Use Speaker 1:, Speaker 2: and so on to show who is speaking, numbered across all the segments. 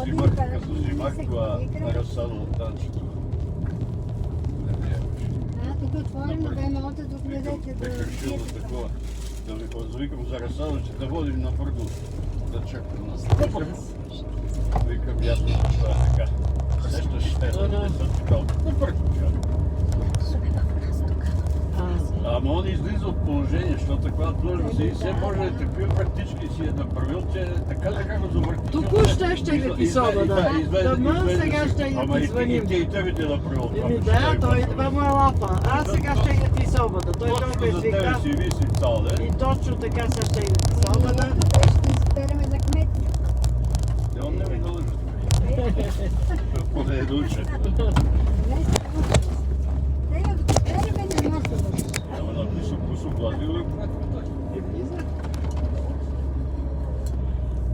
Speaker 1: взимах, като взимах това разсадо от танчето.
Speaker 2: Тук отворено бе нота, тук гледайте да...
Speaker 1: Бех решил за такова. Да ви извикам за разсадо, че да водим на Бърдо. Да чакам на стъпър. Викам, ясно, това е така. Нещо ще е, не съм така. Ама он излиза от положение, защото такова длъжност и все може да такива практически си е направил, че така да го завърти.
Speaker 3: Току-що ще ги писова, да. Ама сега ще ги позвоним.
Speaker 1: И тебе ти е направил това.
Speaker 3: Да, той това му е лапа. Аз сега ще ги писова, да. Той
Speaker 1: точно
Speaker 3: толкова
Speaker 1: за тебе
Speaker 3: извика.
Speaker 1: си виси цял ден.
Speaker 3: И точно така сега ще ги писова, да.
Speaker 2: Ще избереме за кмет.
Speaker 1: Он не ме дължи. Поне е да уча. Ама напиша пусо владил и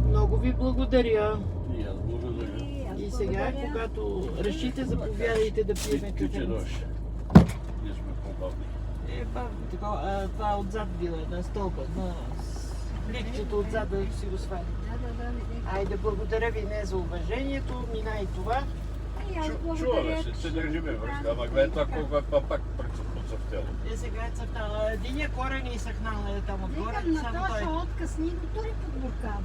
Speaker 3: Много ви благодаря.
Speaker 1: и аз благодаря.
Speaker 3: И сега, когато решите, заповядайте да пиеме
Speaker 1: Ти че
Speaker 3: кафе.
Speaker 1: дойш. Ние сме по-бавни.
Speaker 3: Това отзад била на стълба, на ликчето отзад да си го свали. Айде, благодаря ви не за уважението, мина и това.
Speaker 1: Чуваме се, се държиме връзка, ама гледай това колко е пак процъфтяло.
Speaker 3: Е, сега е цъфтала. Единия корен е изсъхнал там отгоре,
Speaker 2: Викам, на
Speaker 3: само той.
Speaker 2: този отказ ни го тури подбуркам.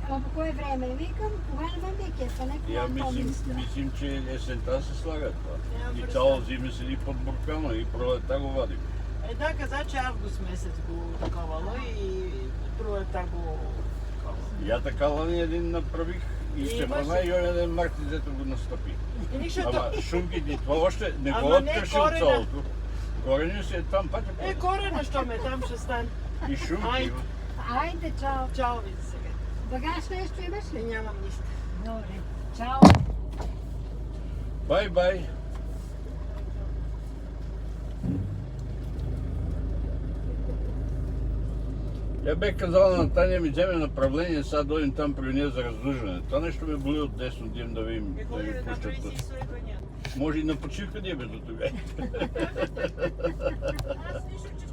Speaker 2: Ама по кое време? Викам, кога не ме кефа, не
Speaker 1: Я
Speaker 2: кога
Speaker 1: мислим, че есента се слага това. И цяло зиме седи под буркана и пролета го вадим.
Speaker 3: Една каза, че август месец го таковало и пролета го таковало.
Speaker 1: Я такава ни един направих и ще
Speaker 3: Имаше.
Speaker 1: мана и оня ден марти, дето го настъпи.
Speaker 3: И нищо.
Speaker 1: Ама шумките, това още не го
Speaker 3: Ама не
Speaker 1: откършил
Speaker 3: корена.
Speaker 1: цялото. Кореню си е там пак.
Speaker 3: Е, корена, що ме там ще стане.
Speaker 1: И шумки
Speaker 3: Айде.
Speaker 1: има.
Speaker 2: Айде, чао.
Speaker 3: Чао ви за сега.
Speaker 2: Багаж нещо имаш ли?
Speaker 3: Нямам нищо.
Speaker 2: Добре. Чао.
Speaker 1: Бай-бай. Я бе казала на Таня, ми вземе направление, сега дойдем там при нея за раздвижване. Това нещо ме боли от десно, дим да ви
Speaker 3: Какво ли да
Speaker 1: пущат.
Speaker 3: направи си слепания?
Speaker 1: Може и на почивка да е до тогава.
Speaker 3: Аз нищо, че